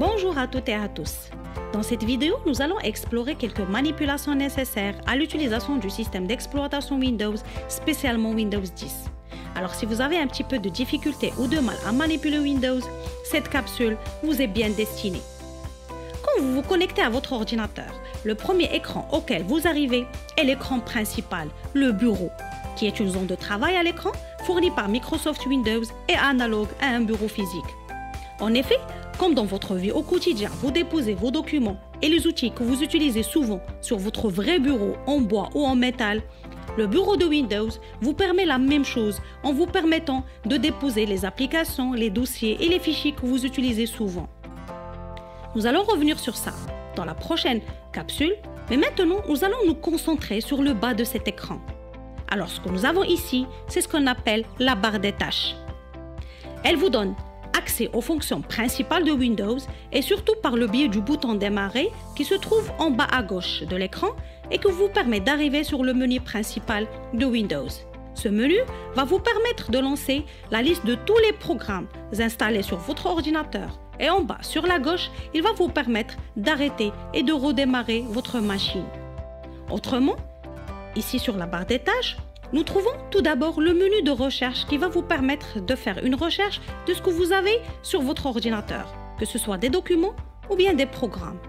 Bonjour à toutes et à tous. Dans cette vidéo, nous allons explorer quelques manipulations nécessaires à l'utilisation du système d'exploitation Windows, spécialement Windows 10. Alors si vous avez un petit peu de difficulté ou de mal à manipuler Windows, cette capsule vous est bien destinée. Quand vous vous connectez à votre ordinateur, le premier écran auquel vous arrivez est l'écran principal, le bureau, qui est une zone de travail à l'écran fournie par Microsoft Windows et analogue à un bureau physique. En effet, comme dans votre vie au quotidien, vous déposez vos documents et les outils que vous utilisez souvent sur votre vrai bureau en bois ou en métal, le bureau de Windows vous permet la même chose en vous permettant de déposer les applications, les dossiers et les fichiers que vous utilisez souvent. Nous allons revenir sur ça dans la prochaine capsule, mais maintenant nous allons nous concentrer sur le bas de cet écran. Alors ce que nous avons ici, c'est ce qu'on appelle la barre des tâches. Elle vous donne accès aux fonctions principales de Windows et surtout par le biais du bouton démarrer qui se trouve en bas à gauche de l'écran et qui vous permet d'arriver sur le menu principal de Windows. Ce menu va vous permettre de lancer la liste de tous les programmes installés sur votre ordinateur et en bas sur la gauche, il va vous permettre d'arrêter et de redémarrer votre machine. Autrement, ici sur la barre des tâches, nous trouvons tout d'abord le menu de recherche qui va vous permettre de faire une recherche de ce que vous avez sur votre ordinateur, que ce soit des documents ou bien des programmes.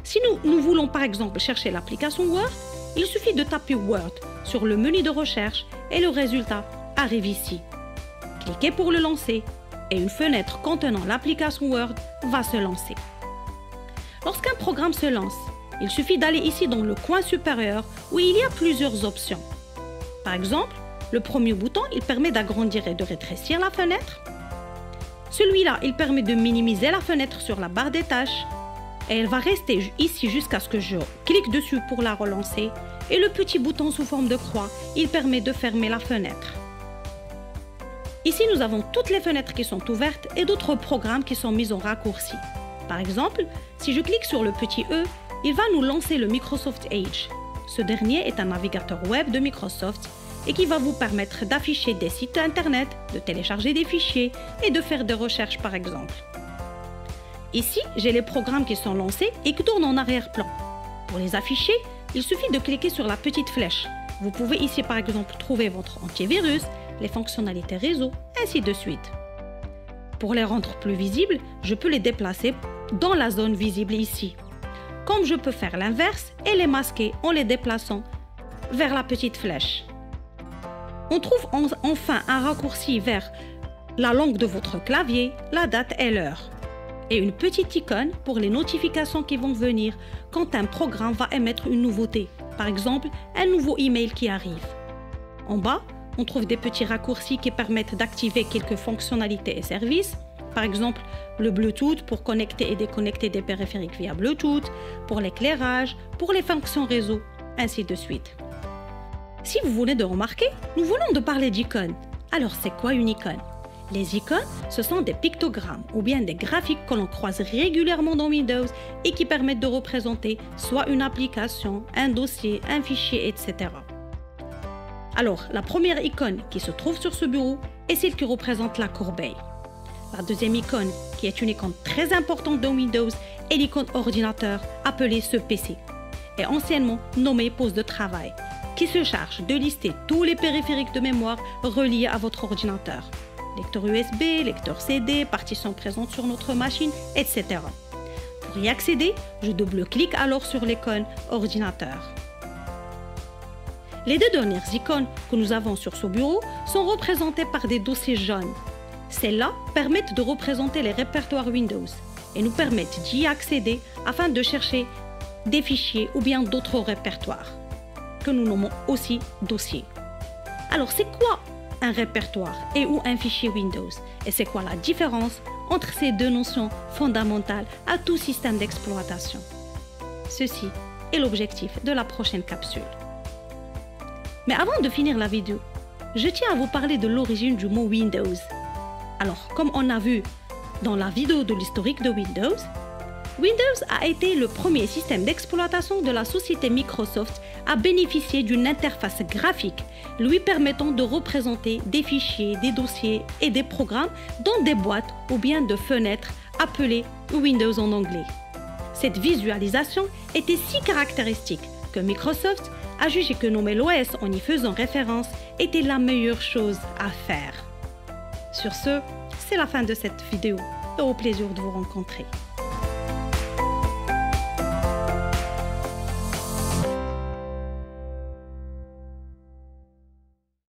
Si nous voulons par exemple chercher l'application Word, il suffit de taper Word sur le menu de recherche et le résultat arrive ici. Cliquez pour le lancer et une fenêtre contenant l'application Word va se lancer. Lorsqu'un programme se lance, il suffit d'aller ici dans le coin supérieur où il y a plusieurs options. Par exemple, le premier bouton, il permet d'agrandir et de rétrécir la fenêtre. Celui-là, il permet de minimiser la fenêtre sur la barre des tâches. Et elle va rester ici jusqu'à ce que je clique dessus pour la relancer. Et le petit bouton sous forme de croix, il permet de fermer la fenêtre. Ici, nous avons toutes les fenêtres qui sont ouvertes et d'autres programmes qui sont mis en raccourci. Par exemple, si je clique sur le petit E, il va nous lancer le Microsoft Edge. Ce dernier est un navigateur web de Microsoft et qui va vous permettre d'afficher des sites internet, de télécharger des fichiers et de faire des recherches par exemple. Ici, j'ai les programmes qui sont lancés et qui tournent en arrière-plan. Pour les afficher, il suffit de cliquer sur la petite flèche. Vous pouvez ici par exemple trouver votre antivirus, les fonctionnalités réseau, ainsi de suite. Pour les rendre plus visibles, je peux les déplacer dans la zone visible ici. Comme je peux faire l'inverse et les masquer en les déplaçant vers la petite flèche. On trouve enfin un raccourci vers la langue de votre clavier, la date et l'heure. Et une petite icône pour les notifications qui vont venir quand un programme va émettre une nouveauté. Par exemple, un nouveau email qui arrive. En bas, on trouve des petits raccourcis qui permettent d'activer quelques fonctionnalités et services. Par exemple, le Bluetooth pour connecter et déconnecter des périphériques via Bluetooth, pour l'éclairage, pour les fonctions réseau, ainsi de suite. Si vous venez de remarquer, nous venons de parler d'icônes. Alors c'est quoi une icône? Les icônes, ce sont des pictogrammes ou bien des graphiques que l'on croise régulièrement dans Windows et qui permettent de représenter soit une application, un dossier, un fichier, etc. Alors, la première icône qui se trouve sur ce bureau est celle qui représente la corbeille. La deuxième icône, qui est une icône très importante dans Windows, est l'icône ordinateur appelée ce PC, et anciennement nommée pose de travail, qui se charge de lister tous les périphériques de mémoire reliés à votre ordinateur. Lecteur USB, lecteur CD, partitions présentes sur notre machine, etc. Pour y accéder, je double-clique alors sur l'icône ordinateur. Les deux dernières icônes que nous avons sur ce bureau sont représentées par des dossiers jaunes. Celles-là permettent de représenter les répertoires Windows et nous permettent d'y accéder afin de chercher des fichiers ou bien d'autres répertoires que nous nommons aussi dossiers. Alors c'est quoi un répertoire et ou un fichier Windows? Et c'est quoi la différence entre ces deux notions fondamentales à tout système d'exploitation? Ceci est l'objectif de la prochaine capsule. Mais avant de finir la vidéo, je tiens à vous parler de l'origine du mot Windows. Alors, comme on a vu dans la vidéo de l'historique de Windows, Windows a été le premier système d'exploitation de la société Microsoft à bénéficier d'une interface graphique lui permettant de représenter des fichiers, des dossiers et des programmes dans des boîtes ou bien de fenêtres appelées Windows en anglais. Cette visualisation était si caractéristique que Microsoft a jugé que nommer l'OS en y faisant référence était la meilleure chose à faire. Sur ce, c'est la fin de cette vidéo et au plaisir de vous rencontrer.